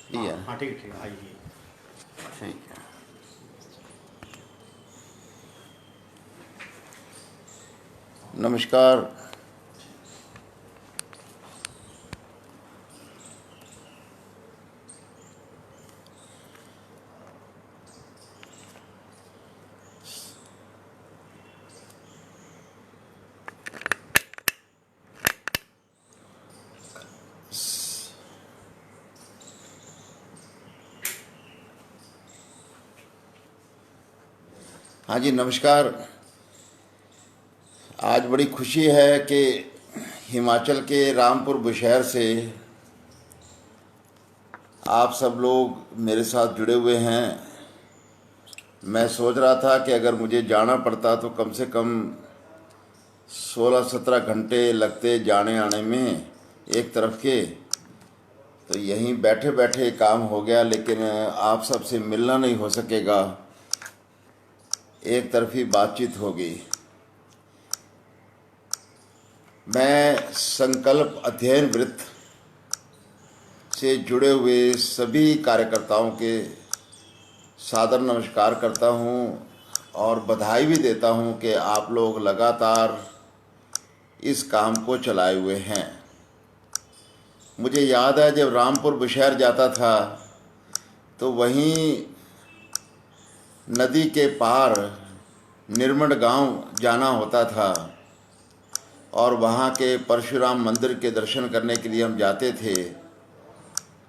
ठीक है। हाँ ठीक है आइए। ठीक है। नमस्कार। हाँ जी, नमस्कार। आज बड़ी खुशी है कि हिमाचल के रामपुर बुशहर से आप सब लोग मेरे साथ जुड़े हुए हैं। मैं सोच रहा था कि अगर मुझे जाना पड़ता तो कम से कम 16-17 घंटे लगते जाने आने में एक तरफ के, तो यहीं बैठे बैठे काम हो गया। लेकिन आप सबसे मिलना नहीं हो सकेगा, एक तरफी बातचीत होगी। मैं संकल्प अध्ययन वृत्त से जुड़े हुए सभी कार्यकर्ताओं के सादर नमस्कार करता हूं और बधाई भी देता हूं कि आप लोग लगातार इस काम को चलाए हुए हैं। मुझे याद है जब रामपुर बुशहर जाता था तो वहीं नदी के पार निर्मंड गांव जाना होता था और वहाँ के परशुराम मंदिर के दर्शन करने के लिए हम जाते थे।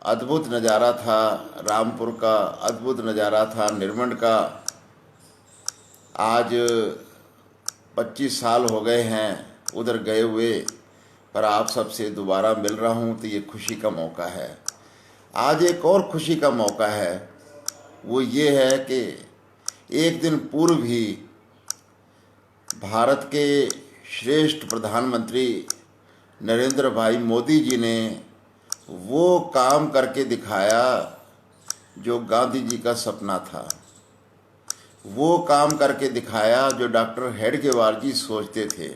अद्भुत नज़ारा था रामपुर का, अद्भुत नज़ारा था निर्मंड का। आज 25 साल हो गए हैं उधर गए हुए, पर आप सबसे दोबारा मिल रहा हूँ तो ये खुशी का मौका है। आज एक और खुशी का मौका है, वो ये है कि एक दिन पूर्व ही भारत के श्रेष्ठ प्रधानमंत्री नरेंद्र भाई मोदी जी ने वो काम करके दिखाया जो गांधी जी का सपना था। वो काम करके दिखाया जो डॉक्टर हेडगेवार जी सोचते थे।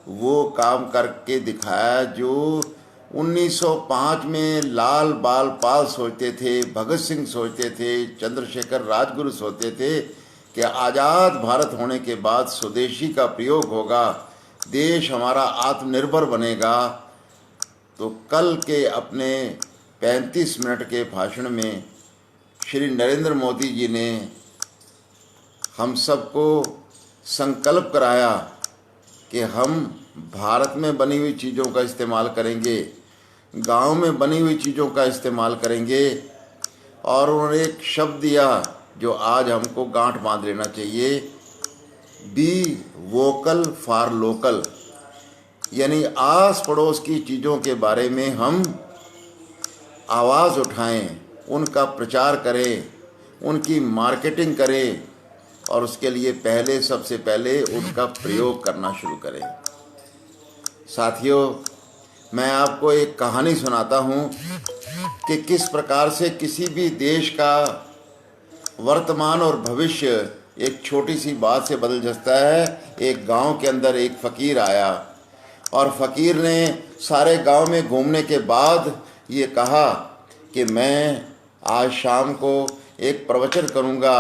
वो काम करके दिखाया जो 1905 में लाल बाल पाल सोचते थे, भगत सिंह सोचते थे, चंद्रशेखर राजगुरु सोचते थे कि आज़ाद भारत होने के बाद स्वदेशी का प्रयोग होगा, देश हमारा आत्मनिर्भर बनेगा। तो कल के अपने 35 मिनट के भाषण में श्री नरेंद्र मोदी जी ने हम सबको संकल्प कराया कि हम भारत में बनी हुई चीज़ों का इस्तेमाल करेंगे, गांव में बनी हुई चीज़ों का इस्तेमाल करेंगे। और उन्होंने एक शब्द दिया जो आज हमको गांठ बांध लेना चाहिए, बी वोकल फॉर लोकल। यानी आस पड़ोस की चीज़ों के बारे में हम आवाज़ उठाएं, उनका प्रचार करें, उनकी मार्केटिंग करें और उसके लिए सबसे पहले उनका प्रयोग करना शुरू करें। साथियों, मैं आपको एक कहानी सुनाता हूँ कि किस प्रकार से किसी भी देश का वर्तमान और भविष्य एक छोटी सी बात से बदल सकता है। एक गांव के अंदर एक फ़कीर आया और फ़कीर ने सारे गांव में घूमने के बाद ये कहा कि मैं आज शाम को एक प्रवचन करूंगा।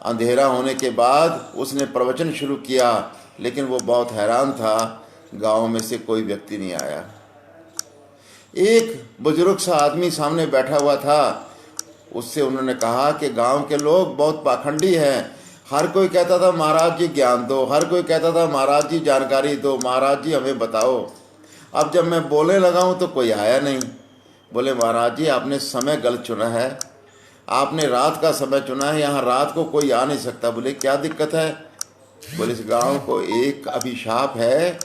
अंधेरा होने के बाद उसने प्रवचन शुरू किया, लेकिन वो बहुत हैरान था, गांव में से कोई व्यक्ति नहीं आया। एक बुजुर्ग सा आदमी सामने बैठा हुआ था। उससे उन्होंने कहा कि गांव के लोग बहुत पाखंडी हैं। हर कोई कहता था महाराज जी ज्ञान दो, हर कोई कहता था महाराज जी जानकारी दो, महाराज जी हमें बताओ। अब जब मैं बोलने लगा हूं तो कोई आया नहीं। बोले महाराज जी आपने समय गलत चुना है, आपने रात का समय चुना है, यहाँ रात को कोई आ नहीं सकता। बोले क्या दिक्कत है? बोले इस गांव को एक अभिशाप है,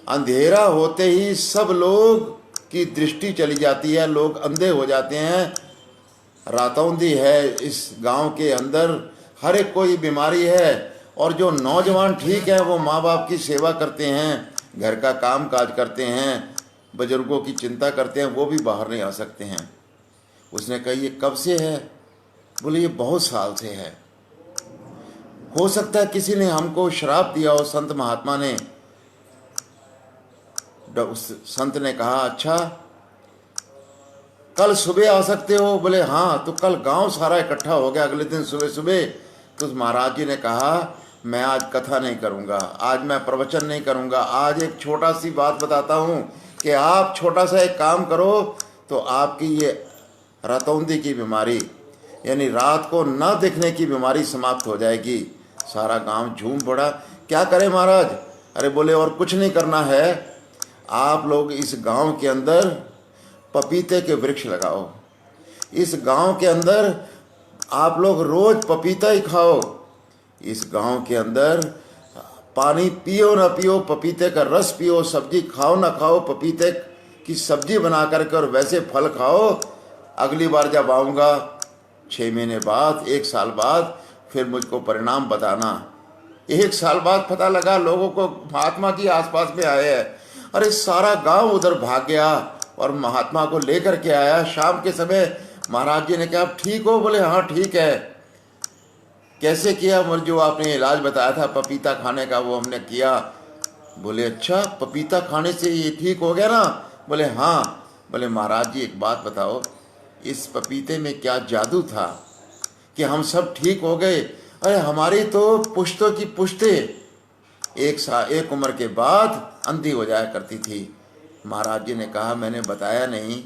अंधेरा होते ही सब लोग की दृष्टि चली जाती है, लोग अंधे हो जाते हैं। रातौंधी है इस गांव के अंदर, हर एक कोई बीमारी है। और जो नौजवान ठीक है वो माँ बाप की सेवा करते हैं, घर का काम काज करते हैं, बुजुर्गों की चिंता करते हैं, वो भी बाहर नहीं आ सकते हैं। उसने कहा ये कब से है? बोले ये बहुत साल से है। हो सकता है किसी ने हमको श्राप दिया हो, संत महात्मा ने। उस संत ने कहा अच्छा कल सुबह आ सकते हो? बोले हाँ। तो कल गांव सारा इकट्ठा हो गया अगले दिन सुबह सुबह। तो महाराज जी ने कहा मैं आज कथा नहीं करूँगा, आज मैं प्रवचन नहीं करूँगा, आज एक छोटा सी बात बताता हूँ कि आप छोटा सा एक काम करो तो आपकी ये रतौंधी की बीमारी यानी रात को न दिखने की बीमारी समाप्त हो जाएगी। सारा गांव झूम पड़ा। क्या करें महाराज? अरे बोले और कुछ नहीं करना है, आप लोग इस गांव के अंदर पपीते के वृक्ष लगाओ, इस गांव के अंदर आप लोग रोज पपीता ही खाओ, इस गांव के अंदर पानी पियो ना पियो, पपीते का रस पियो, सब्जी खाओ ना खाओ, पपीते की सब्जी बना करके और वैसे फल खाओ। अगली बार जब आऊँगा 6 महीने बाद, 1 साल बाद, फिर मुझको परिणाम बताना। 1 साल बाद पता लगा लोगों को महात्मा जी आसपास में आए हैं। अरे सारा गांव उधर भाग गया और महात्मा को लेकर के आया। शाम के समय महाराज जी ने कहा आप ठीक हो? बोले हाँ ठीक है। कैसे किया? मुझे जो आपने इलाज बताया था पपीता खाने का वो हमने किया। बोले अच्छा, पपीता खाने से ये ठीक हो गया ना? बोले हाँ। बोले महाराज जी एक बात बताओ, इस पपीते में क्या जादू था कि हम सब ठीक हो गए? अरे हमारी तो पुश्तों की पुश्तें एक उम्र के बाद अंधी हो जाया करती थी। महाराज जी ने कहा मैंने बताया नहीं,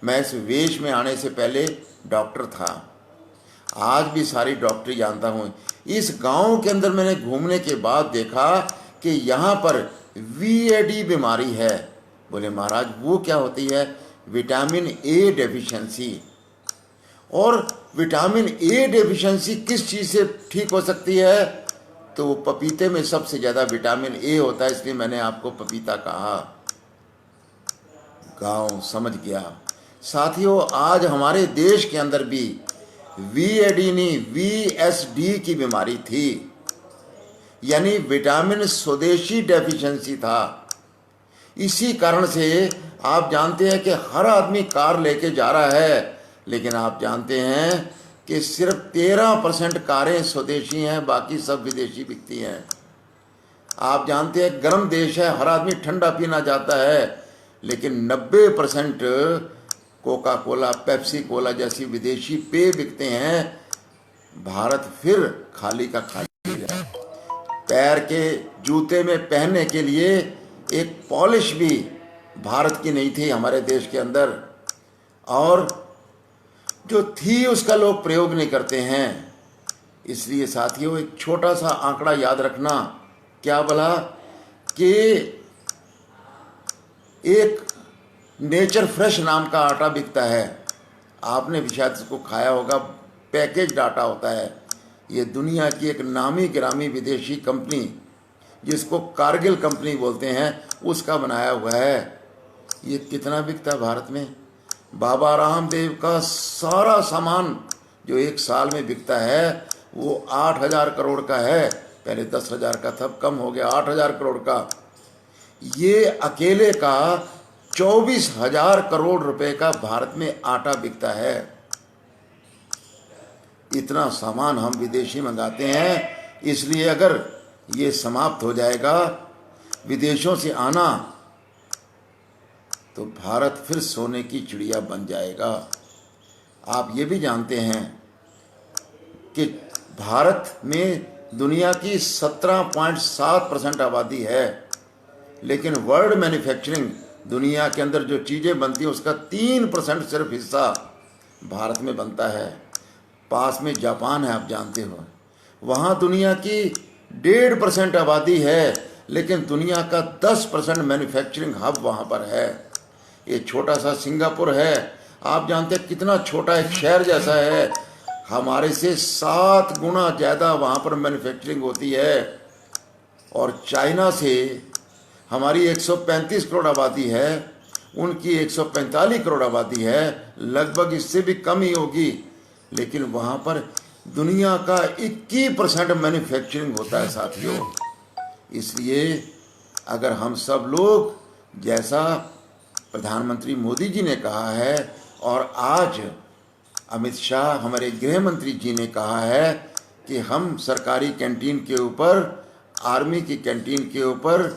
मैं इस वेश में आने से पहले डॉक्टर था, आज भी सारी डॉक्टरी जानता हूँ। इस गांव के अंदर मैंने घूमने के बाद देखा कि यहाँ पर VAD बीमारी है। बोले महाराज वो क्या होती है? Vitamin A deficiency. और विटामिन ए डेफिशिएंसी किस चीज़ से ठीक हो सकती है? तो पपीते में सबसे ज़्यादा विटामिन ए होता है, इसलिए मैंने आपको पपीता कहा। गांव समझ गया। साथियों आज हमारे देश के अंदर भी VAD नहीं VSD की बीमारी थी, यानी विटामिन स्वदेशी डेफिशिएंसी था। इसी कारण से आप जानते हैं कि हर आदमी कार लेके जा रहा है, लेकिन आप जानते हैं कि सिर्फ 13% कारें स्वदेशी हैं, बाकी सब विदेशी बिकती हैं। आप जानते हैं गर्म देश है, हर आदमी ठंडा पीना चाहता है, लेकिन 90% कोका कोला, पेप्सी कोला जैसी विदेशी पेय बिकते हैं। भारत फिर खाली का खाली है। पैर के जूते में पहनने के लिए एक पॉलिश भी भारत की नहीं थी हमारे देश के अंदर, और जो थी उसका लोग प्रयोग नहीं करते हैं। इसलिए साथियों एक छोटा सा आंकड़ा याद रखना। क्या बोला कि एक नेचर फ्रेश नाम का आटा बिकता है, आपने भी शायद इसको खाया होगा, पैकेज आटा होता है। ये दुनिया की एक नामी गिरामी विदेशी कंपनी जिसको कारगिल कंपनी बोलते हैं उसका बनाया हुआ है। ये कितना बिकता है भारत में? बाबा रामदेव का सारा सामान जो 1 साल में बिकता है वो 8,000 करोड़ का है। पहले 10,000 का था, कम हो गया 8,000 करोड़ का। ये अकेले का 24,000 करोड़ रुपए का भारत में आटा बिकता है। इतना सामान हम विदेशी मंगाते हैं। इसलिए अगर ये समाप्त हो जाएगा विदेशों से आना, तो भारत फिर सोने की चिड़िया बन जाएगा। आप ये भी जानते हैं कि भारत में दुनिया की 17.7% आबादी है, लेकिन वर्ल्ड मैन्युफैक्चरिंग दुनिया के अंदर जो चीज़ें बनती हैं उसका 3% सिर्फ हिस्सा भारत में बनता है। पास में जापान है, आप जानते हो, वहाँ दुनिया की 1.5% आबादी है, लेकिन दुनिया का 10% मैन्युफैक्चरिंग हब वहाँ पर है। ये छोटा सा सिंगापुर है, आप जानते हैं कितना छोटा एक शहर जैसा है, हमारे से 7 गुना ज़्यादा वहाँ पर मैन्युफैक्चरिंग होती है। और चाइना से हमारी 135 करोड़ आबादी है, उनकी 145 करोड़ आबादी है, लगभग इससे भी कम ही होगी, लेकिन वहाँ पर दुनिया का 21% मैन्युफैक्चरिंग होता है साथियों। इसलिए अगर हम सब लोग जैसा प्रधानमंत्री मोदी जी ने कहा है और आज अमित शाह हमारे गृह मंत्री जी ने कहा है कि हम सरकारी कैंटीन के ऊपर, आर्मी की कैंटीन के ऊपर,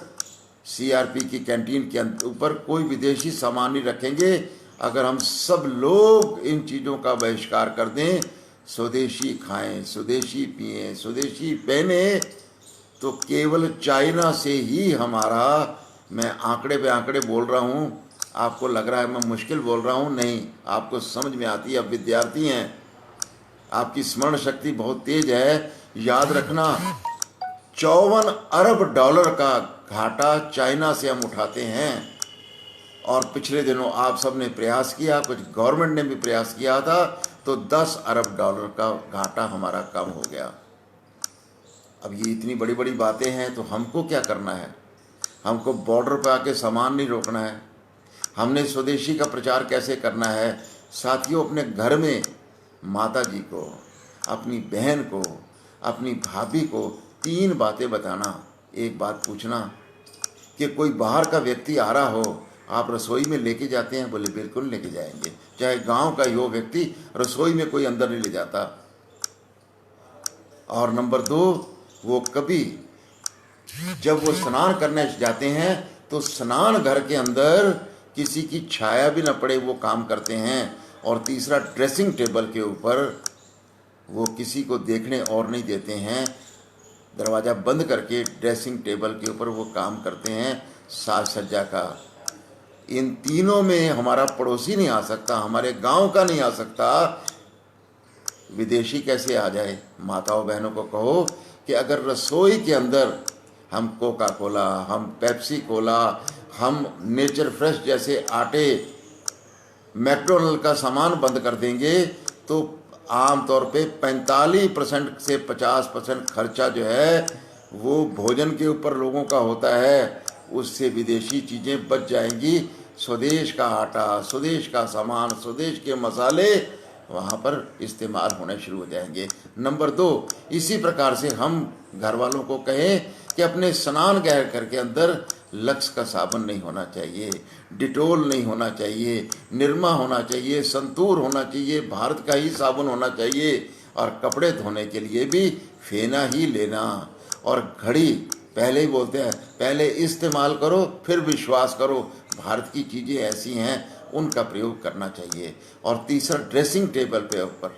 CRP की कैंटीन के ऊपर कोई विदेशी सामान नहीं रखेंगे, अगर हम सब लोग इन चीज़ों का बहिष्कार कर दें, स्वदेशी खाएं, स्वदेशी पिएं, स्वदेशी पहने, तो केवल चाइना से ही हमारा, मैं आंकड़े पे आंकड़े बोल रहा हूँ, आपको लग रहा है मैं मुश्किल बोल रहा हूँ, नहीं, आपको समझ में आती है, आप विद्यार्थी हैं, आपकी स्मरण शक्ति बहुत तेज है। याद रखना, 54 अरब डॉलर का घाटा चाइना से हम उठाते हैं। और पिछले दिनों आप सब ने प्रयास किया, कुछ गवर्नमेंट ने भी प्रयास किया था, तो 10 अरब डॉलर का घाटा हमारा कम हो गया। अब ये इतनी बड़ी बड़ी बातें हैं, तो हमको क्या करना है? हमको बॉर्डर पर आके सामान नहीं रोकना है। हमने स्वदेशी का प्रचार कैसे करना है? साथियों, अपने घर में माता जी को, अपनी बहन को, अपनी भाभी को 3 बातें बताना। एक बात पूछना कि कोई बाहर का व्यक्ति आ रहा हो, आप रसोई में लेके जाते हैं? बोले बिल्कुल लेके जाएंगे। चाहे गांव का ही हो व्यक्ति, रसोई में कोई अंदर नहीं ले जाता। और नंबर 2, वो कभी जब वो स्नान करने जाते हैं तो स्नान घर के अंदर किसी की छाया भी न पड़े वो काम करते हैं। और तीसरा, ड्रेसिंग टेबल के ऊपर वो किसी को देखने और नहीं देते हैं, दरवाज़ा बंद करके ड्रेसिंग टेबल के ऊपर वो काम करते हैं साज सज्जा का। इन तीनों में हमारा पड़ोसी नहीं आ सकता, हमारे गांव का नहीं आ सकता, विदेशी कैसे आ जाए? माताओं बहनों को कहो कि अगर रसोई के अंदर हम कोका कोला, हम पेप्सी कोला, हम नेचर फ्रेश जैसे आटे, मैकडोनल्ड का सामान बंद कर देंगे, तो आमतौर पे 45% से 50% खर्चा जो है वो भोजन के ऊपर लोगों का होता है, उससे विदेशी चीज़ें बच जाएंगी। स्वदेश का आटा, स्वदेश का सामान, स्वदेश के मसाले वहाँ पर इस्तेमाल होने शुरू हो जाएंगे। नंबर 2, इसी प्रकार से हम घर वालों को कहें कि अपने स्नान घर के अंदर लक्स का साबुन नहीं होना चाहिए, डिटोल नहीं होना चाहिए, निरमा होना चाहिए, संतूर होना चाहिए, भारत का ही साबुन होना चाहिए। और कपड़े धोने के लिए भी फेना ही लेना। और घड़ी पहले ही बोलते हैं, पहले इस्तेमाल करो फिर विश्वास करो, भारत की चीज़ें ऐसी हैं उनका प्रयोग करना चाहिए। और तीसरा, ड्रेसिंग टेबल पे ऊपर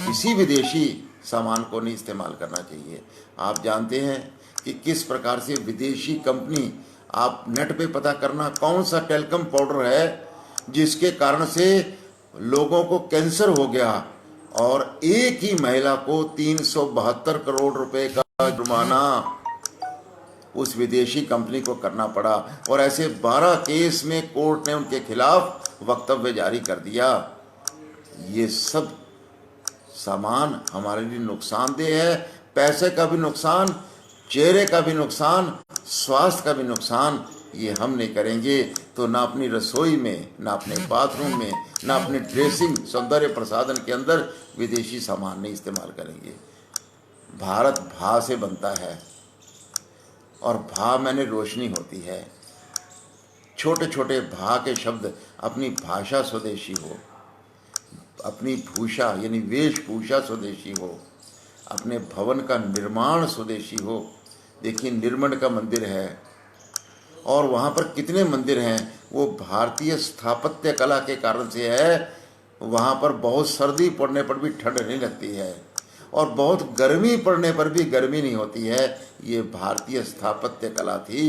किसी विदेशी सामान को नहीं इस्तेमाल करना चाहिए। आप जानते हैं कि किस प्रकार से विदेशी कंपनी, आप नेट पे पता करना कौन सा टेल्कम पाउडर है जिसके कारण से लोगों को कैंसर हो गया, और एक ही महिला को 372 करोड़ रुपए का जुर्माना उस विदेशी कंपनी को करना पड़ा। और ऐसे 12 केस में कोर्ट ने उनके खिलाफ वक्तव्य जारी कर दिया। ये सब सामान हमारे लिए नुकसानदेह है, पैसे का भी नुकसान, चेहरे का भी नुकसान, स्वास्थ्य का भी नुकसान। ये हम नहीं करेंगे तो ना अपनी रसोई में, ना अपने बाथरूम में, ना अपने ड्रेसिंग सौंदर्य प्रसाधन के अंदर विदेशी सामान नहीं इस्तेमाल करेंगे। भारत भा से बनता है, और भा मैंने रोशनी होती है। छोटे छोटे भा के शब्द, अपनी भाषा स्वदेशी हो, अपनी भूषा यानी वेशभूषा स्वदेशी हो, अपने भवन का निर्माण स्वदेशी हो। देखिए, निर्मल का मंदिर है, और वहाँ पर कितने मंदिर हैं, वो भारतीय स्थापत्य कला के कारण से है। वहाँ पर बहुत सर्दी पड़ने पर भी ठंड नहीं लगती है, और बहुत गर्मी पड़ने पर भी गर्मी नहीं होती है। ये भारतीय स्थापत्य कला थी।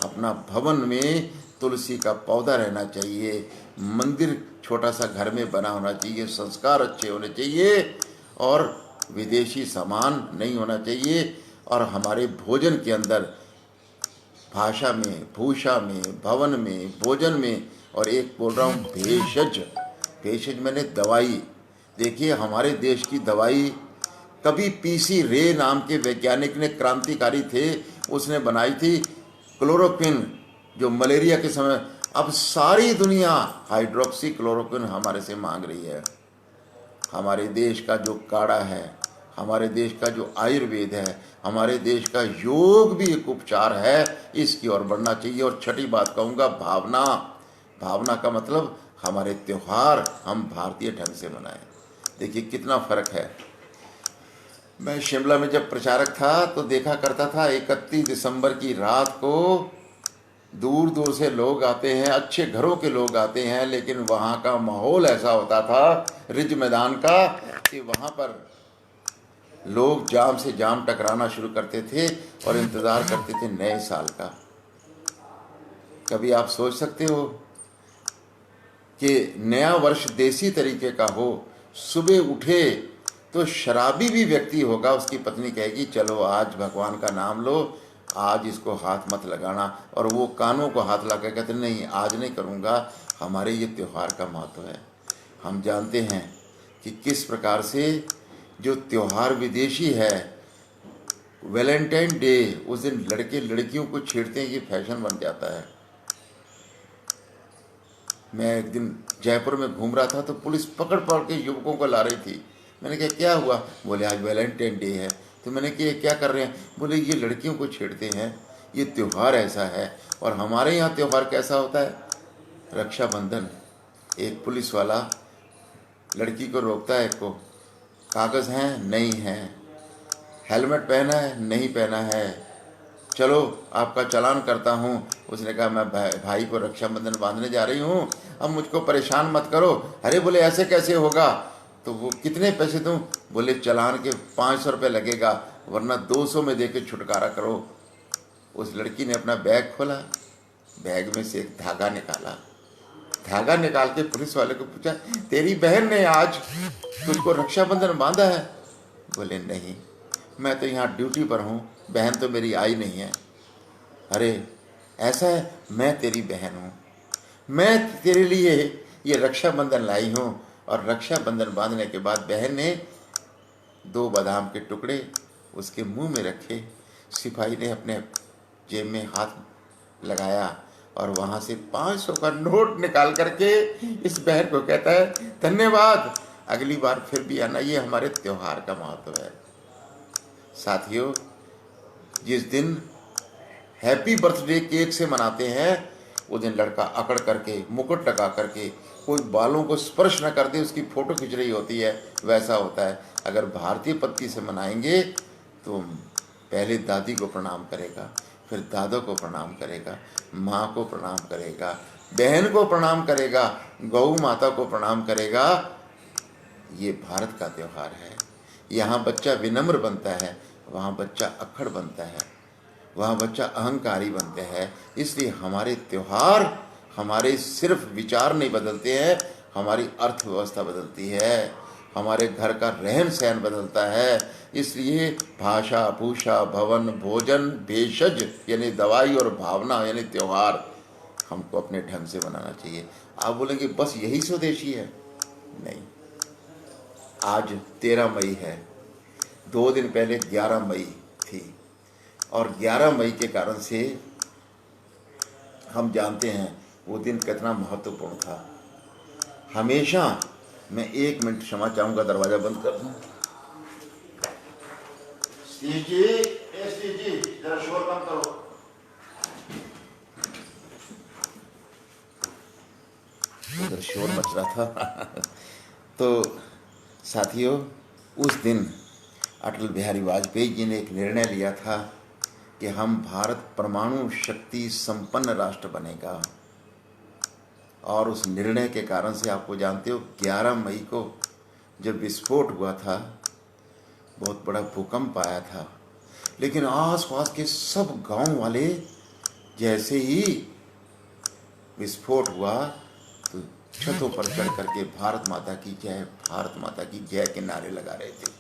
अपना भवन में तुलसी का पौधा रहना चाहिए, मंदिर छोटा सा घर में बना होना चाहिए, संस्कार अच्छे होने चाहिए, और विदेशी सामान नहीं होना चाहिए। और हमारे भोजन के अंदर, भाषा में, भूषा में, भवन में, भोजन में, और एक बोल रहा हूँ भेषज, भेषज मैंने दवाई। देखिए, हमारे देश की दवाई कभी पीसी रे नाम के वैज्ञानिक ने, क्रांतिकारी थे, उसने बनाई थी क्लोरोक्विन, जो मलेरिया के समय। अब सारी दुनिया हाइड्रोक्सी क्लोरोक्विन हमारे से मांग रही है। हमारे देश का जो काढ़ा है, हमारे देश का जो आयुर्वेद है, हमारे देश का योग भी एक उपचार है, इसकी ओर बढ़ना चाहिए। और छठी बात कहूँगा, भावना। भावना का मतलब हमारे त्यौहार हम भारतीय ढंग से मनाएं। देखिए कितना फर्क है। मैं शिमला में जब प्रचारक था तो देखा करता था 31 दिसंबर की रात को दूर दूर से लोग आते हैं, अच्छे घरों के लोग आते हैं, लेकिन वहाँ का माहौल ऐसा होता था रिज मैदान का कि वहाँ पर लोग जाम से जाम टकराना शुरू करते थे और इंतज़ार करते थे नए साल का। कभी आप सोच सकते हो कि नया वर्ष देसी तरीके का हो, सुबह उठे तो शराबी भी व्यक्ति होगा, उसकी पत्नी कहेगी चलो आज भगवान का नाम लो, आज इसको हाथ मत लगाना, और वो कानों को हाथ लगा कहते नहीं आज नहीं करूँगा। हमारे ये त्यौहार का महत्व है। हम जानते हैं कि किस प्रकार से जो त्यौहार विदेशी है, वैलेंटाइन डे, उस दिन लड़के लड़कियों को छेड़ते हैं, ये फैशन बन जाता है। मैं एक दिन जयपुर में घूम रहा था तो पुलिस पकड़ पकड़ के युवकों को ला रही थी। मैंने कहा क्या हुआ? बोले आज वैलेंटाइन डे है। तो मैंने कहा क्या कर रहे हैं? बोले ये लड़कियों को छेड़ते हैं, ये त्यौहार ऐसा है। और हमारे यहाँ त्यौहार कैसा होता है? रक्षाबंधन। एक पुलिस वाला लड़की को रोकता है, को कागज़ हैं? नहीं हैं। हेलमेट पहना है? नहीं पहना है। चलो आपका चालान करता हूँ। उसने कहा मैं भाई को रक्षाबंधन बांधने जा रही हूँ, अब मुझको परेशान मत करो। अरे बोले ऐसे कैसे होगा? तो वो कितने पैसे दूँ? बोले चालान के 500 रुपये लगेगा, वरना 200 में दे के छुटकारा करो। उस लड़की ने अपना बैग खोला, बैग में से एक धागा निकाला। धागा निकाल के पुलिस वाले को पूछा तेरी बहन ने आज तुझको रक्षाबंधन बांधा है? बोले नहीं, मैं तो यहाँ ड्यूटी पर हूँ, बहन तो मेरी आई नहीं है। अरे ऐसा है, मैं तेरी बहन हूँ, मैं तेरे लिए ये रक्षाबंधन लाई हूँ। और रक्षाबंधन बांधने के बाद बहन ने 2 बादाम के टुकड़े उसके मुंह में रखे। सिपाही ने अपने जेब में हाथ लगाया और वहाँ से 500 का नोट निकाल करके इस बहन को कहता है धन्यवाद, अगली बार फिर भी आना, ये हमारे त्यौहार का महत्व है। साथियों, जिस दिन हैप्पी बर्थडे केक से मनाते हैं, उस दिन लड़का अकड़ करके मुकुट लगा करके कोई बालों को स्पर्श न कर दे, उसकी फ़ोटो खिंच रही होती है, वैसा होता है। अगर भारतीय पद्धति से मनाएंगे तो पहले दादी को प्रणाम करेगा, फिर दादा को प्रणाम करेगा, माँ को प्रणाम करेगा, बहन को प्रणाम करेगा, गौ माता को प्रणाम करेगा। ये भारत का त्यौहार है। यहाँ बच्चा विनम्र बनता है, वहाँ बच्चा अक्खड़ बनता है, वहाँ बच्चा अहंकारी बनते हैं। इसलिए हमारे त्यौहार हमारे सिर्फ विचार नहीं बदलते हैं, हमारी अर्थव्यवस्था बदलती है, हमारे घर का रहन सहन बदलता है। इसलिए भाषा, भूषा, भवन, भोजन, भेषज यानी दवाई और भावना यानी त्यौहार हमको अपने ढंग से बनाना चाहिए। आप बोलेंगे बस यही स्वदेशी है? नहीं, आज 13 मई है, 2 दिन पहले 11 मई थी, और 11 मई के कारण से हम जानते हैं वो दिन कितना महत्वपूर्ण था। हमेशा मैं 1 मिनट क्षमा चाहूँगा, दरवाज़ा बंद कर दूँ। स्टीव जी जरा शोर कम करो। उधर शोर मच रहा था। तो साथियों, उस दिन अटल बिहारी वाजपेयी जी ने एक निर्णय लिया था कि हम भारत परमाणु शक्ति संपन्न राष्ट्र बनेगा। और उस निर्णय के कारण से आपको जानते हो 11 मई को जब विस्फोट हुआ था, बहुत बड़ा भूकंप आया था, लेकिन आसपास के सब गांव वाले जैसे ही विस्फोट हुआ तो छतों पर चढ़ करके भारत माता की जय, भारत माता की जय के नारे लगा रहे थे।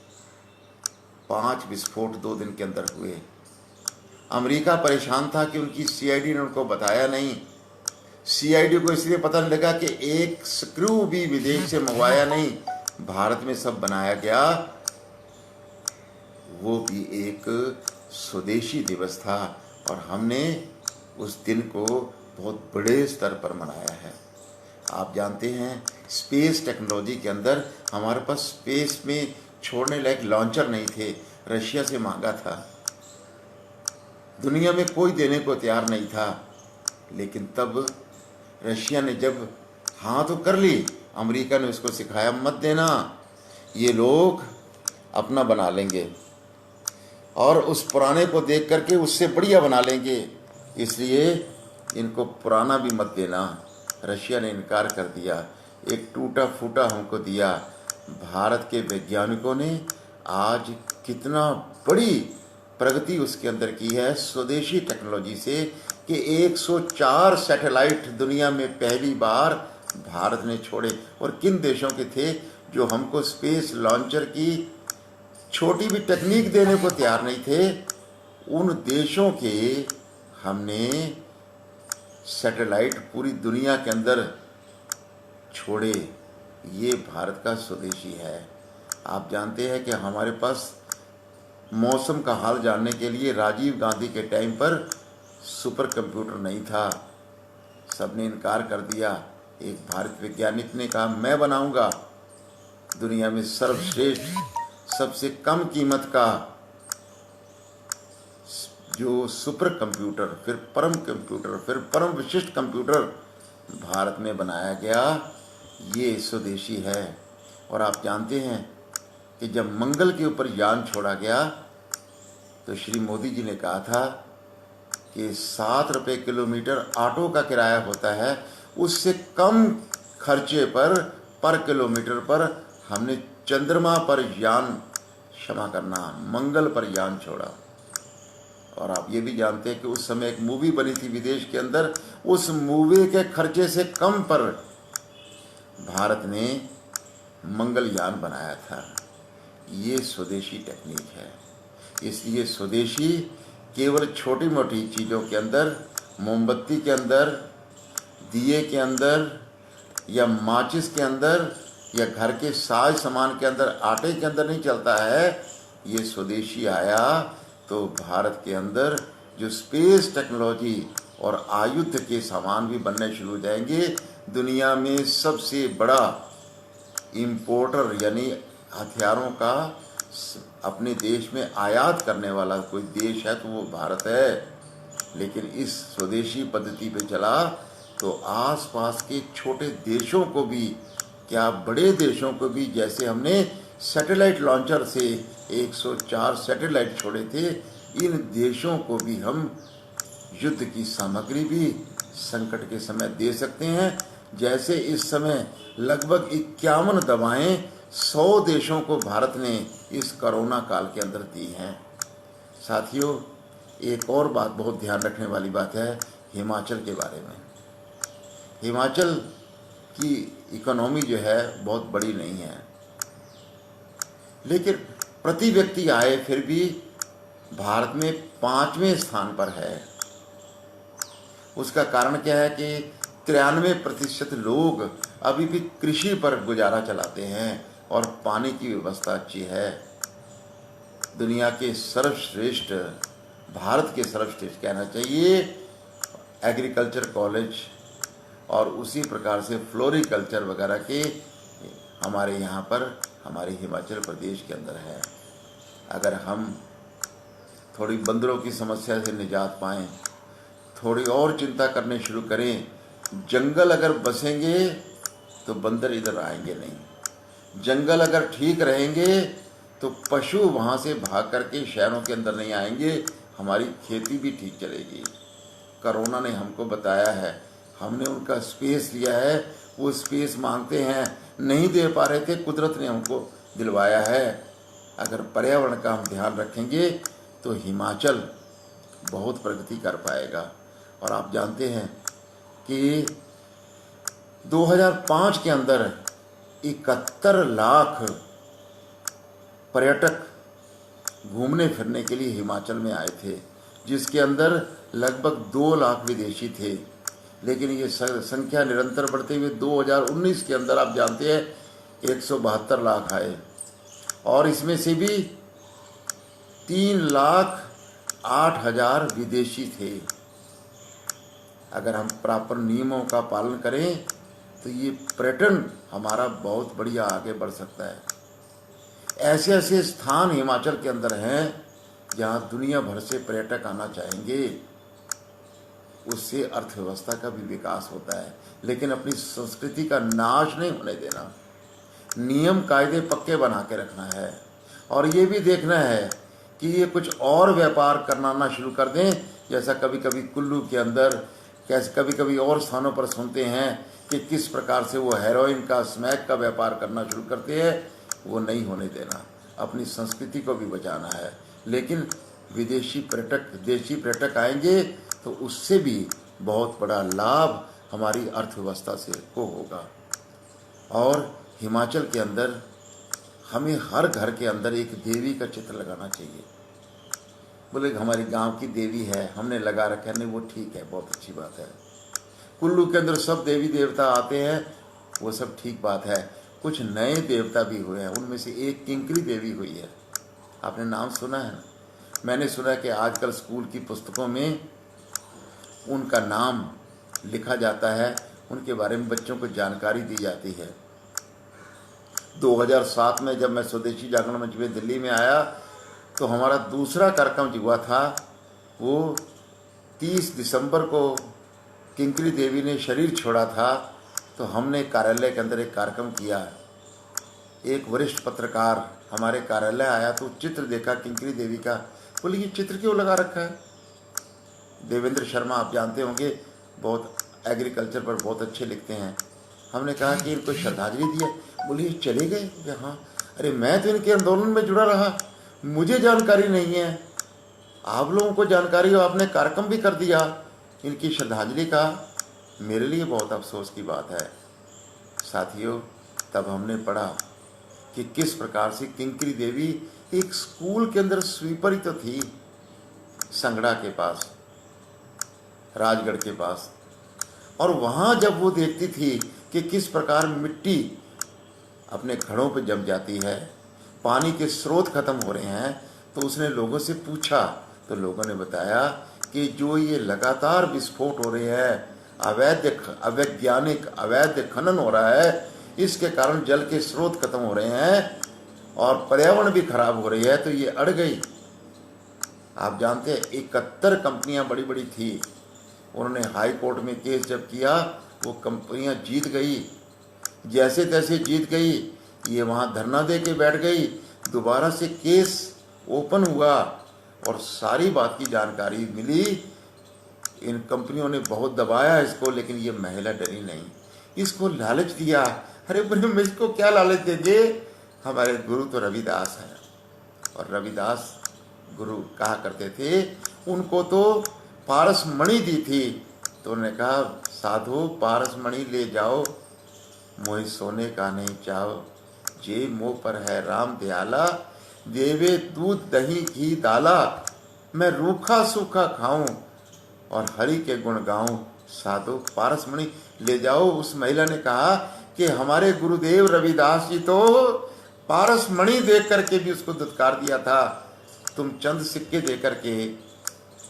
5 विस्फोट 2 दिन के अंदर हुए। अमेरिका परेशान था कि उनकी सीआईडी ने उनको बताया नहीं। सीआईडी को इसलिए पता नहीं लगा कि एक स्क्रू भी विदेश से मंगवाया नहीं, भारत में सब बनाया गया। वो भी एक स्वदेशी दिवस था और हमने उस दिन को बहुत बड़े स्तर पर मनाया है। आप जानते हैं स्पेस टेक्नोलॉजी के अंदर हमारे पास स्पेस में छोड़ने लायक लॉन्चर नहीं थे, रशिया से मांगा था। दुनिया में कोई देने को तैयार नहीं था, लेकिन तब रशिया ने जब हाँ तो कर ली, अमेरिका ने उसको सिखाया मत देना, ये लोग अपना बना लेंगे और उस पुराने को देख करके उससे बढ़िया बना लेंगे। इसलिए इनको पुराना भी मत देना। रशिया ने इनकार कर दिया, एक टूटा फूटा हमको दिया। भारत के वैज्ञानिकों ने आज कितना बड़ी प्रगति उसके अंदर की है स्वदेशी टेक्नोलॉजी से, कि 104 सैटेलाइट दुनिया में पहली बार भारत ने छोड़े। और किन देशों के थे जो हमको स्पेस लॉन्चर की छोटी भी टेक्निक देने को तैयार नहीं थे, उन देशों के हमने सैटेलाइट पूरी दुनिया के अंदर छोड़े। ये भारत का स्वदेशी है। आप जानते हैं कि हमारे पास मौसम का हाल जानने के लिए राजीव गांधी के टाइम पर सुपर कंप्यूटर नहीं था, सबने इनकार कर दिया। एक भारत वैज्ञानिक ने कहा मैं बनाऊंगा दुनिया में सर्वश्रेष्ठ सबसे कम कीमत का जो सुपर कंप्यूटर, फिर परम कंप्यूटर, फिर परम विशिष्ट कंप्यूटर भारत में बनाया गया। ये स्वदेशी है। और आप जानते हैं कि जब मंगल के ऊपर यान छोड़ा गया तो श्री मोदी जी ने कहा था कि 7 रुपये किलोमीटर ऑटो का किराया होता है, उससे कम खर्चे पर किलोमीटर पर हमने चंद्रमा पर यान, क्षमा करना, मंगल पर यान छोड़ा। और आप ये भी जानते हैं कि उस समय एक मूवी बनी थी विदेश के अंदर, उस मूवी के खर्चे से कम पर भारत ने मंगलयान बनाया था। ये स्वदेशी टेक्निक है। इसलिए स्वदेशी केवल छोटी मोटी चीज़ों के अंदर, मोमबत्ती के अंदर, दिए के अंदर, या माचिस के अंदर, या घर के साज सामान के अंदर, आटे के अंदर नहीं चलता है। ये स्वदेशी आया तो भारत के अंदर जो स्पेस टेक्नोलॉजी और आयुध के सामान भी बनने शुरू हो जाएंगे। दुनिया में सबसे बड़ा इंपोर्टर यानी हथियारों का अपने देश में आयात करने वाला कोई देश है तो वो भारत है। लेकिन इस स्वदेशी पद्धति पे चला तो आसपास के छोटे देशों को भी, क्या बड़े देशों को भी, जैसे हमने सैटेलाइट लॉन्चर से 104 सैटेलाइट छोड़े थे, इन देशों को भी हम युद्ध की सामग्री भी संकट के समय दे सकते हैं। जैसे इस समय लगभग 51 दवाएं 100 देशों को भारत ने इस कोरोना काल के अंदर दी हैं। साथियों, एक और बात बहुत ध्यान रखने वाली बात है हिमाचल के बारे में। हिमाचल की इकोनॉमी जो है बहुत बड़ी नहीं है, लेकिन प्रति व्यक्ति आय फिर भी भारत में 5वें स्थान पर है। उसका कारण क्या है कि 93% लोग अभी भी कृषि पर गुजारा चलाते हैं और पानी की व्यवस्था अच्छी है। दुनिया के सर्वश्रेष्ठ, भारत के सर्वश्रेष्ठ कहना चाहिए, एग्रीकल्चर कॉलेज और उसी प्रकार से फ्लोरिकल्चर वगैरह के हमारे यहाँ पर, हमारे हिमाचल प्रदेश के अंदर है। अगर हम थोड़ी बंदरों की समस्या से निजात पाएँ, थोड़ी और चिंता करने शुरू करें, जंगल अगर बसेंगे तो बंदर इधर आएंगे नहीं, जंगल अगर ठीक रहेंगे तो पशु वहाँ से भाग करके शहरों के अंदर नहीं आएंगे, हमारी खेती भी ठीक चलेगी। कोरोना ने हमको बताया है, हमने उनका स्पेस लिया है, वो स्पेस मांगते हैं, नहीं दे पा रहे थे, कुदरत ने हमको दिलवाया है। अगर पर्यावरण का हम ध्यान रखेंगे तो हिमाचल बहुत प्रगति कर पाएगा। और आप जानते हैं कि 2005 के अंदर 71 लाख पर्यटक घूमने फिरने के लिए हिमाचल में आए थे, जिसके अंदर लगभग 2 लाख विदेशी थे। लेकिन ये संख्या निरंतर बढ़ते हुए 2019 के अंदर आप जानते हैं 172 लाख आए, और इसमें से भी 3,08,000 विदेशी थे। अगर हम प्रॉपर नियमों का पालन करें तो ये पर्यटन हमारा बहुत बढ़िया आगे बढ़ सकता है। ऐसे ऐसे स्थान हिमाचल के अंदर हैं जहाँ दुनिया भर से पर्यटक आना चाहेंगे, उससे अर्थव्यवस्था का भी विकास होता है। लेकिन अपनी संस्कृति का नाश नहीं होने देना, नियम कायदे पक्के बना के रखना है। और ये भी देखना है कि ये कुछ और व्यापार करना ना शुरू कर दें, जैसा कभी कभी कुल्लू के अंदर कैसे कभी कभी और स्थानों पर सुनते हैं कि किस प्रकार से वो हेरोइन का, स्मैक का व्यापार करना शुरू करते हैं। वो नहीं होने देना, अपनी संस्कृति को भी बचाना है। लेकिन विदेशी पर्यटक, देशी पर्यटक आएंगे तो उससे भी बहुत बड़ा लाभ हमारी अर्थव्यवस्था से को होगा। और हिमाचल के अंदर हमें हर घर के अंदर एक देवी का चित्र लगाना चाहिए। बोले हमारी गांव की देवी है, हमने लगा रखा है, नहीं वो ठीक है, बहुत अच्छी बात है। कुल्लू के अंदर सब देवी देवता आते हैं, वो सब ठीक बात है। कुछ नए देवता भी हुए हैं, उनमें से एक किंकरी देवी हुई है, आपने नाम सुना है? मैंने सुना कि आजकल स्कूल की पुस्तकों में उनका नाम लिखा जाता है, उनके बारे में बच्चों को जानकारी दी जाती है। 2007 में जब मैं स्वदेशी जागरण मंच में दिल्ली में आया तो हमारा दूसरा कार्यक्रम जो हुआ था वो 30 दिसंबर को किंकरी देवी ने शरीर छोड़ा था, तो हमने कार्यालय के अंदर एक कार्यक्रम किया। एक वरिष्ठ पत्रकार हमारे कार्यालय आया तो चित्र देखा किंकरी देवी का, बोले ये चित्र क्यों लगा रखा है? देवेंद्र शर्मा आप जानते होंगे, बहुत एग्रीकल्चर पर बहुत अच्छे लिखते हैं। हमने कहा कि इनको श्रद्धांजलि दी है, बोले ये चले गए? हाँ। अरे मैं तो इनके आंदोलन में जुड़ा रहा, मुझे जानकारी नहीं है, आप लोगों को जानकारी हो, आपने कार्यक्रम भी कर दिया इनकी श्रद्धांजलि का, मेरे लिए बहुत अफसोस की बात है। साथियों, तब हमने पढ़ा कि किस प्रकार से किंकरी देवी एक स्कूल के अंदर स्वीपर ही तो थी, संगड़ा के पास, राजगढ़ के पास। और वहाँ जब वो देखती थी कि किस प्रकार मिट्टी अपने घड़ों पर जम जाती है, पानी के स्रोत खत्म हो रहे हैं, तो उसने लोगों से पूछा, तो लोगों ने बताया कि जो ये लगातार विस्फोट हो रहे हैं, अवैज्ञानिक अवैध खनन हो रहा है, इसके कारण जल के स्रोत खत्म हो रहे हैं और पर्यावरण भी खराब हो रही है, तो ये अड़ गई। आप जानते हैं 71 कंपनियां बड़ी बड़ी थी, उन्होंने हाई कोर्ट में केस जब किया, वो कंपनियां जीत गई, जैसे तैसे जीत गई। ये वहाँ धरना दे के बैठ गई, दोबारा से केस ओपन हुआ और सारी बात की जानकारी मिली। इन कंपनियों ने बहुत दबाया इसको, लेकिन ये महिला डरी नहीं, इसको लालच दिया। अरे बोले मुझको क्या लालच देंगे, हमारे गुरु तो रविदास हैं, और रविदास गुरु कहा करते थे, उनको तो पारस मणि दी थी, तो उन्होंने कहा साधु पारस मणि ले जाओ, मोहि सोने का नहीं चाहो, जे मुँह पर है राम दयाला, देवे दूध दही घी दाला, मैं रूखा सूखा खाऊं और हरि के गुण गाऊं, साधु पारस मणि ले जाओ। उस महिला ने कहा कि हमारे गुरुदेव रविदास जी तो पारस मणि देख करके भी उसको दुत्कार दिया था, तुम चंद सिक्के दे करके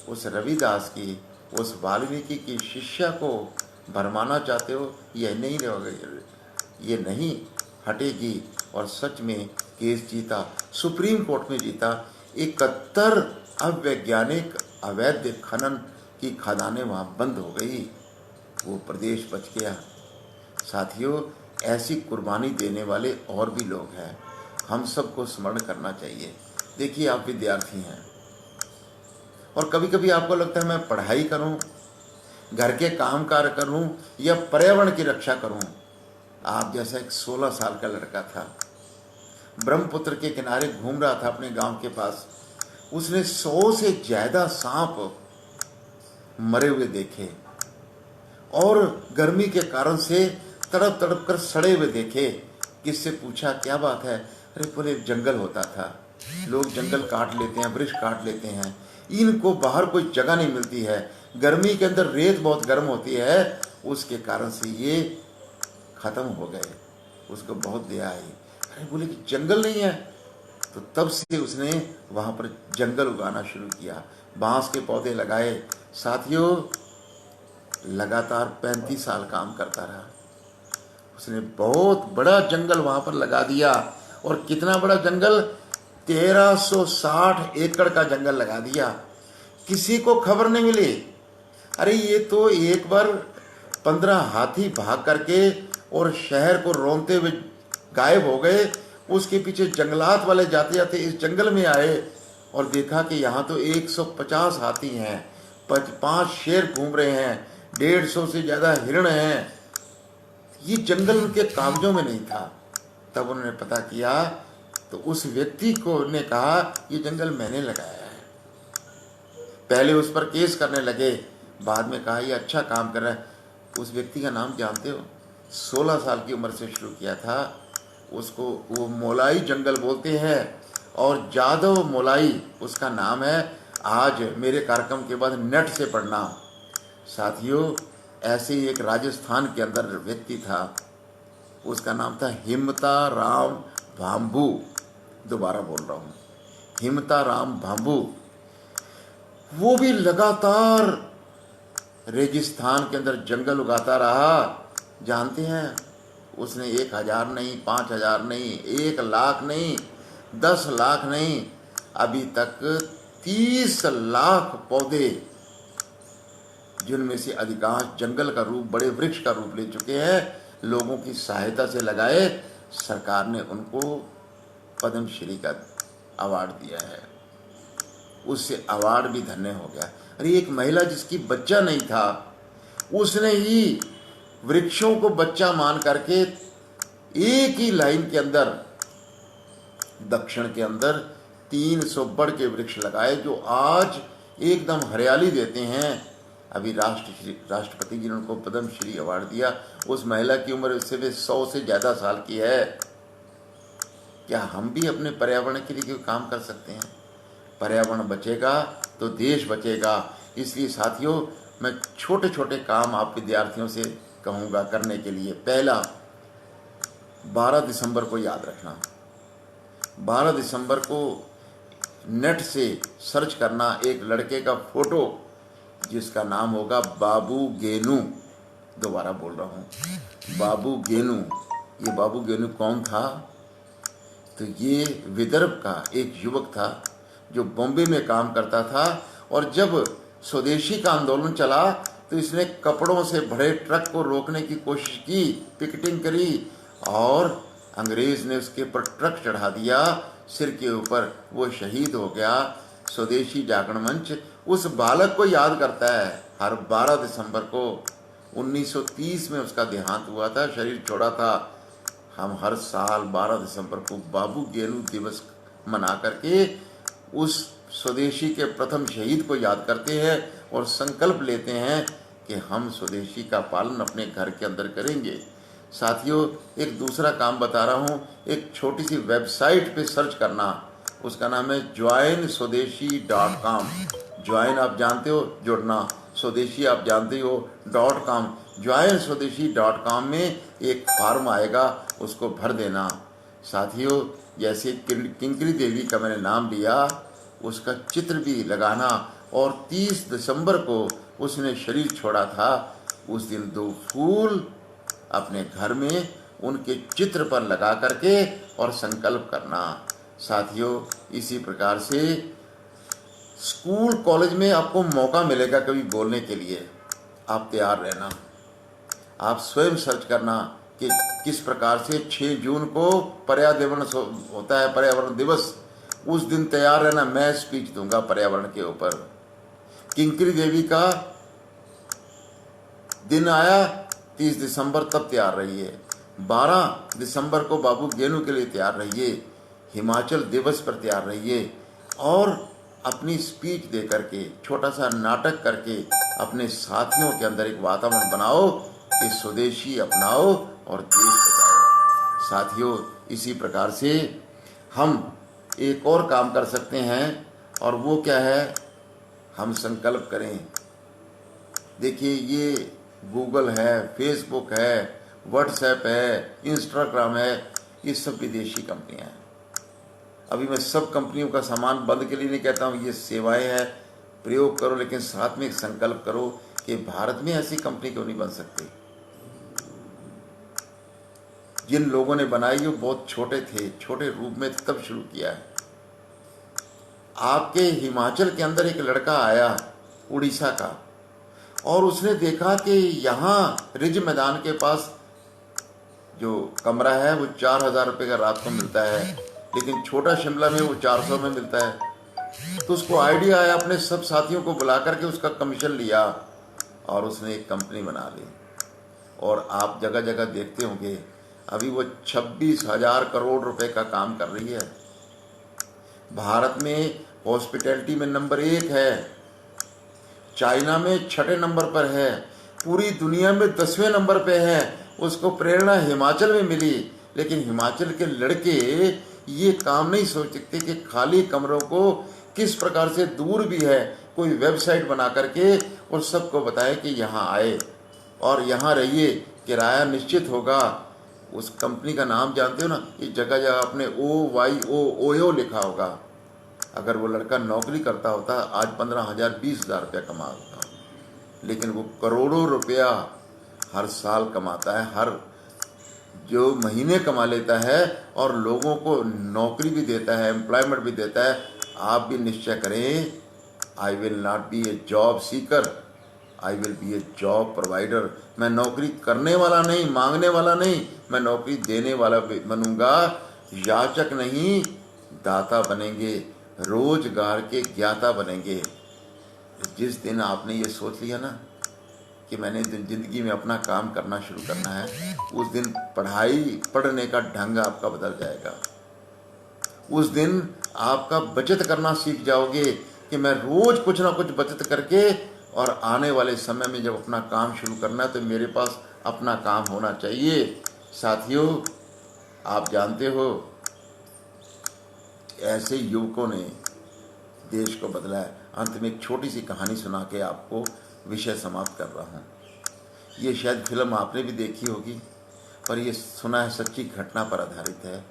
उस रविदास की, उस वाल्मीकि की शिष्या को भरमाना चाहते हो, यह नहीं रहोगे, ये नहीं हटेगी। और सच में केस जीता, सुप्रीम कोर्ट में जीता। 71 अवैज्ञानिक अवैध खनन की खदानें वहाँ बंद हो गई, वो प्रदेश बच गया। साथियों, ऐसी कुर्बानी देने वाले और भी लोग हैं, हम सबको स्मरण करना चाहिए। देखिए आप विद्यार्थी हैं और कभी कभी आपको लगता है मैं पढ़ाई करूं, घर के काम कार्य करूं या पर्यावरण की रक्षा करूं। आप जैसा एक 16 साल का लड़का था, ब्रह्मपुत्र के किनारे घूम रहा था अपने गांव के पास, उसने 100 से ज़्यादा सांप मरे हुए देखे और गर्मी के कारण से तड़प तड़प कर सड़े हुए देखे। किससे पूछा क्या बात है? अरे बोले जंगल होता था, लोग जंगल काट लेते हैं, वृक्ष काट लेते हैं, इनको बाहर कोई जगह नहीं मिलती है, गर्मी के अंदर रेत बहुत गर्म होती है, उसके कारण से ये ख़त्म हो गए। उसको बहुत दया आई। अरे बोले कि जंगल नहीं है, तो तब से उसने वहाँ पर जंगल उगाना शुरू किया, बांस के पौधे लगाए। साथियों, लगातार 35 साल काम करता रहा, उसने बहुत बड़ा जंगल वहाँ पर लगा दिया। और कितना बड़ा जंगल, 1360 एकड़ का जंगल लगा दिया, किसी को खबर नहीं मिली। अरे ये तो एक बार 15 हाथी भाग करके और शहर को रौंदते हुए गायब हो गए। उसके पीछे जंगलात वाले जाते जाते इस जंगल में आए और देखा कि यहाँ तो 150 हाथी हैं, 5 शेर घूम रहे हैं, 150 से ज़्यादा हिरण हैं। ये जंगल उनके कागजों में नहीं था। तब उन्होंने पता किया तो उस व्यक्ति को ने कहा ये जंगल मैंने लगाया है। पहले उस पर केस करने लगे, बाद में कहा ये अच्छा काम कर रहा है। उस व्यक्ति का नाम जानते हो? 16 साल की उम्र से शुरू किया था। उसको वो मोलाई जंगल बोलते हैं और जादव मोलाई उसका नाम है। आज मेरे कार्यक्रम के बाद नेट से पढ़ना। साथियों, ऐसे ही एक राजस्थान के अंदर व्यक्ति था, उसका नाम था हिमता राम भाम्बू। दोबारा बोल रहा हूँ, हिमता राम भाम्बू। वो भी लगातार रेगिस्तान के अंदर जंगल उगाता रहा। जानते हैं, उसने 1000 नहीं, 5000 नहीं, 1 लाख नहीं, 10 लाख नहीं, अभी तक 30 लाख पौधे, जिनमें से अधिकांश जंगल का रूप, बड़े वृक्ष का रूप ले चुके हैं, लोगों की सहायता से लगाए। सरकार ने उनको पद्मश्री का अवार्ड दिया है। उससे अवार्ड भी धन्य हो गया। अरे एक महिला जिसकी बच्चा नहीं था, उसने ही वृक्षों को बच्चा मान करके एक ही लाइन के अंदर दक्षिण के अंदर 300 बढ़ के वृक्ष लगाए, जो आज एकदम हरियाली देते हैं। अभी राष्ट्रपति जी ने उनको पद्मश्री अवार्ड दिया। उस महिला की उम्र उससे भी 100 से ज़्यादा साल की है। क्या हम भी अपने पर्यावरण के लिए कोई काम कर सकते हैं? पर्यावरण बचेगा तो देश बचेगा। इसलिए साथियों, मैं छोटे छोटे काम आप विद्यार्थियों से कहूँगा करने के लिए। पहला, 12 दिसंबर को याद रखना। 12 दिसंबर को नेट से सर्च करना एक लड़के का फोटो जिसका नाम होगा बाबू गेनू। दोबारा बोल रहा हूँ, बाबू गेनू। ये बाबू गेनू कौन था? तो ये विदर्भ का एक युवक था जो बॉम्बे में काम करता था, और जब स्वदेशी का आंदोलन चला तो इसने कपड़ों से भरे ट्रक को रोकने की कोशिश की, पिकेटिंग करी, और अंग्रेज ने उसके ऊपर ट्रक चढ़ा दिया सिर के ऊपर। वो शहीद हो गया। स्वदेशी जागरण मंच उस बालक को याद करता है। हर 12 दिसंबर को 1930 में उसका देहांत हुआ था, शरीर छोड़ा था। हम हर साल 12 दिसंबर को बाबू गेनू दिवस मना करके उस स्वदेशी के प्रथम शहीद को याद करते हैं और संकल्प लेते हैं कि हम स्वदेशी का पालन अपने घर के अंदर करेंगे। साथियों, एक दूसरा काम बता रहा हूँ। एक छोटी सी वेबसाइट पे सर्च करना, उसका नाम है joinswadeshi.com। ज्वाइन आप जानते हो, जुड़ना। स्वदेशी आप जानते हो, .com। joinswadeshi.com में एक फॉर्म आएगा, उसको भर देना। साथियों, जैसे किंकरी देवी का मैंने नाम लिया, उसका चित्र भी लगाना। और 30 दिसंबर को उसने शरीर छोड़ा था। उस दिन 2 फूल अपने घर में उनके चित्र पर लगा करके और संकल्प करना। साथियों, इसी प्रकार से स्कूल कॉलेज में आपको मौका मिलेगा कभी बोलने के लिए, आप तैयार रहना। आप स्वयं सर्च करना कि किस प्रकार से 6 जून को पर्यावरण होता है, पर्यावरण दिवस। उस दिन तैयार रहना, मैं स्पीच दूंगा पर्यावरण के ऊपर। किंकरी देवी का दिन आया 30 दिसंबर, तब तैयार रहिए। 12 दिसंबर को बाबू गेनू के लिए तैयार रहिए। हिमाचल दिवस पर तैयार रहिए और अपनी स्पीच दे करके, छोटा सा नाटक करके अपने साथियों के अंदर एक वातावरण बनाओ कि स्वदेशी अपनाओ और देश बचाओ। साथियों, इसी प्रकार से हम एक और काम कर सकते हैं, और वो क्या है? हम संकल्प करें। देखिए, ये गूगल है, फेसबुक है, व्हाट्सएप है, इंस्टाग्राम है, ये सब विदेशी कंपनियां हैं। अभी मैं सब कंपनियों का सामान बंद के लिए नहीं कहता हूँ, ये सेवाएं हैं, प्रयोग करो, लेकिन साथ में एक संकल्प करो कि भारत में ऐसी कंपनी क्यों नहीं बन सकती। जिन लोगों ने बनाई वो बहुत छोटे थे, छोटे रूप में तब शुरू किया है। आपके हिमाचल के अंदर एक लड़का आया उड़ीसा का, और उसने देखा कि यहाँ रिज मैदान के पास जो कमरा है वो 4000 रुपये का रात को मिलता है, लेकिन छोटा शिमला में वो 400 में मिलता है। तो उसको आइडिया आया, अपने सब साथियों को बुला करके उसका कमीशन लिया और उसने एक कंपनी बना ली। और आप जगह जगह देखते होंगे अभी वो 26,000 करोड़ रुपए का काम कर रही है। भारत में हॉस्पिटैलिटी में नंबर 1 है, चाइना में 6ठे नंबर पर है, पूरी दुनिया में 10वें नंबर पे है। उसको प्रेरणा हिमाचल में मिली, लेकिन हिमाचल के लड़के ये काम नहीं सोच सकते कि खाली कमरों को किस प्रकार से दूर भी है कोई वेबसाइट बना करके और सबको बताए कि यहाँ आए और यहाँ रहिए, किराया निश्चित होगा। उस कंपनी का नाम जानते हो ना, इस जगह जगह अपने OYO लिखा होगा। अगर वो लड़का नौकरी करता होता आज 15,000 20,000 रुपया कमा होता, लेकिन वो करोड़ों रुपया हर साल कमाता है, हर जो महीने कमा लेता है और लोगों को नौकरी भी देता है, एम्प्लॉयमेंट भी देता है। आप भी निश्चय करें, I will not be A job seeker, I will be A job provider. मैं नौकरी करने वाला नहीं, मांगने वाला नहीं, मैं नौकरी देने वाला बनूंगा। याचक नहीं, दाता बनेंगे, रोजगार के ज्ञाता बनेंगे। जिस दिन आपने ये सोच लिया ना कि मैंने ज़िंदगी में अपना काम करना शुरू करना है, उस दिन पढ़ने का ढंग आपका बदल जाएगा। उस दिन आपका बचत करना सीख जाओगे कि मैं रोज कुछ ना कुछ बचत करके और आने वाले समय में जब अपना काम शुरू करना है तो मेरे पास अपना काम होना चाहिए। साथियों, आप जानते हो ऐसे युवकों ने देश को बदला है। अंत में एक छोटी सी कहानी सुना के आपको विषय समाप्त कर रहा हूँ। ये शायद फिल्म आपने भी देखी होगी, पर ये सुना है सच्ची घटना पर आधारित है।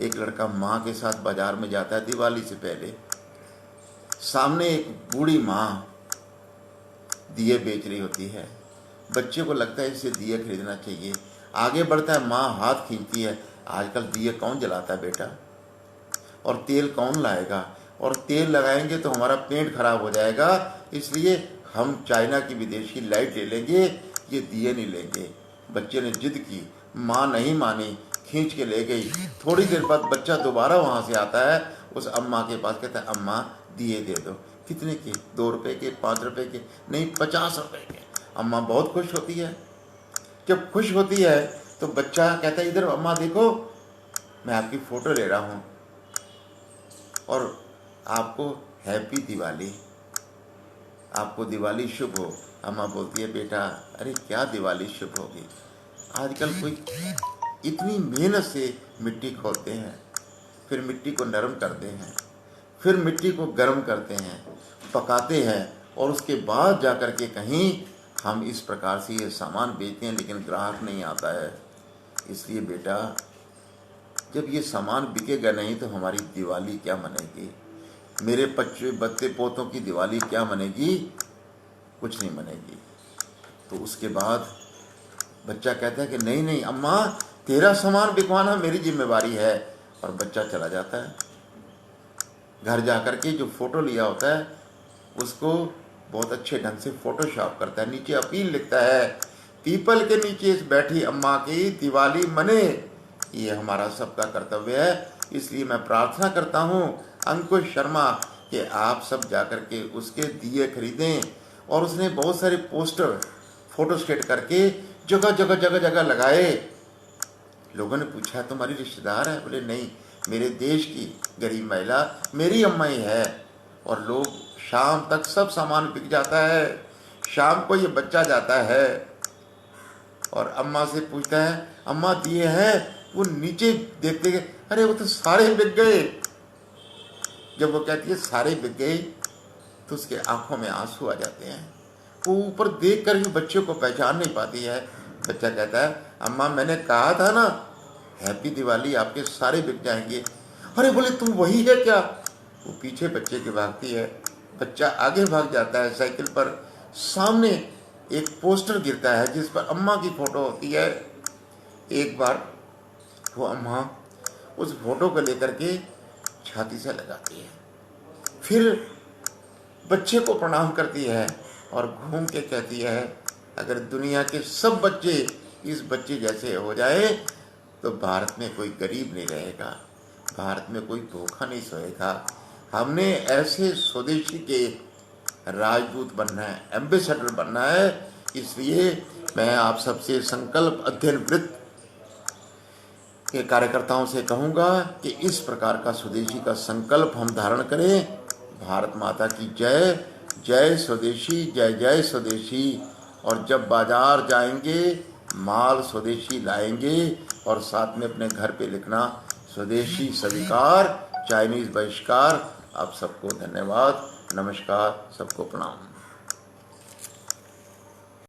एक लड़का माँ के साथ बाजार में जाता है दिवाली से पहले। सामने एक बूढ़ी माँ दिए बेच रही होती है। बच्चे को लगता है इसे दिए खरीदना चाहिए। आगे बढ़ता है, माँ हाथ खींचती है, आजकल दिए कौन जलाता है बेटा, और तेल कौन लाएगा, और तेल लगाएंगे तो हमारा पेट खराब हो जाएगा, इसलिए हम चाइना की विदेशी लाइट ले लेंगे, ये दिए नहीं लेंगे। बच्चे ने जिद की, माँ नहीं मानी, खींच के ले गई। थोड़ी देर बाद बच्चा दोबारा वहाँ से आता है उस अम्मा के पास, कहता है अम्मा दिए दे दो। कितने के? 2 रुपए के, 5 रुपए के? नहीं, 50 रुपए के। अम्मा बहुत खुश होती है। जब खुश होती है तो बच्चा कहता है इधर अम्मा देखो, मैं आपकी फ़ोटो ले रहा हूँ और आपको हैप्पी दिवाली, आपको दिवाली शुभ हो। अम्मा बोलती है बेटा, अरे क्या दिवाली शुभ होगी, आजकल कोई इतनी मेहनत से मिट्टी खोदते हैं, फिर मिट्टी को नरम करते हैं, फिर मिट्टी को गर्म करते हैं, पकाते हैं और उसके बाद जा कर के कहीं हम इस प्रकार से ये सामान बेचते हैं, लेकिन ग्राहक नहीं आता है। इसलिए बेटा, जब ये सामान बिकेगा नहीं तो हमारी दिवाली क्या मनेगी, मेरे बच्चे पोतों की दिवाली क्या मनेगी? कुछ नहीं मनेगी। तो उसके बाद बच्चा कहता है कि नहीं नहीं अम्मा, तेरा सामान बिकवाना मेरी जिम्मेवारी है, और बच्चा चला जाता है। घर जा कर के जो फ़ोटो लिया होता है उसको बहुत अच्छे ढंग से फ़ोटोशॉप करता है, नीचे अपील लिखता है, पीपल के नीचे बैठी अम्मा की दिवाली मने, ये हमारा सबका कर्तव्य है। इसलिए मैं प्रार्थना करता हूँ अंकुश शर्मा कि आप सब जाकर के उसके दिए खरीदें। और उसने बहुत सारे पोस्टर फोटोस्टेट करके जगह जगह जगह जगह लगाए। लोगों ने पूछा तुम्हारी रिश्तेदार है? बोले नहीं, मेरे देश की गरीब महिला मेरी अम्मा ही है। और लोग शाम तक सब सामान बिक जाता है। शाम को ये बच्चा जाता है और अम्मा से पूछता है अम्मा दिए हैं? वो नीचे देखते गए, अरे वो तो सारे बिक गए। जब वो कहती है सारे बिक गए तो उसके आंखों में आंसू आ जाते हैं। वो ऊपर देख कर भी बच्चे को पहचान नहीं पाती है। बच्चा कहता है अम्मा मैंने कहा था ना हैप्पी दिवाली, आपके सारे बिक जाएंगे। अरे बोले तुम वही है क्या? वो पीछे बच्चे के भागती है। बच्चा आगे भाग जाता है साइकिल पर। सामने एक पोस्टर गिरता है जिस पर अम्मा की फ़ोटो होती है। एक बार वो अम्मा उस फोटो को लेकर के छाती से लगाती है, फिर बच्चे को प्रणाम करती है और घूम के कहती है अगर दुनिया के सब बच्चे इस बच्चे जैसे हो जाए तो भारत में कोई गरीब नहीं रहेगा, भारत में कोई भूखा नहीं सोएगा। हमने ऐसे स्वदेशी के राजदूत बनना है, एम्बेसडर बनना है इसलिए मैं आप सबसे संकल्प अध्ययन वृत्त के कार्यकर्ताओं से कहूँगा कि इस प्रकार का स्वदेशी का संकल्प हम धारण करें। भारत माता की जय। जय स्वदेशी, जय जय स्वदेशी। और जब बाजार जाएंगे माल स्वदेशी लाएंगे और साथ में अपने घर पे लिखना स्वदेशी स्वीकार, चाइनीज़ बहिष्कार। आप सबको धन्यवाद, नमस्कार, सबको प्रणाम।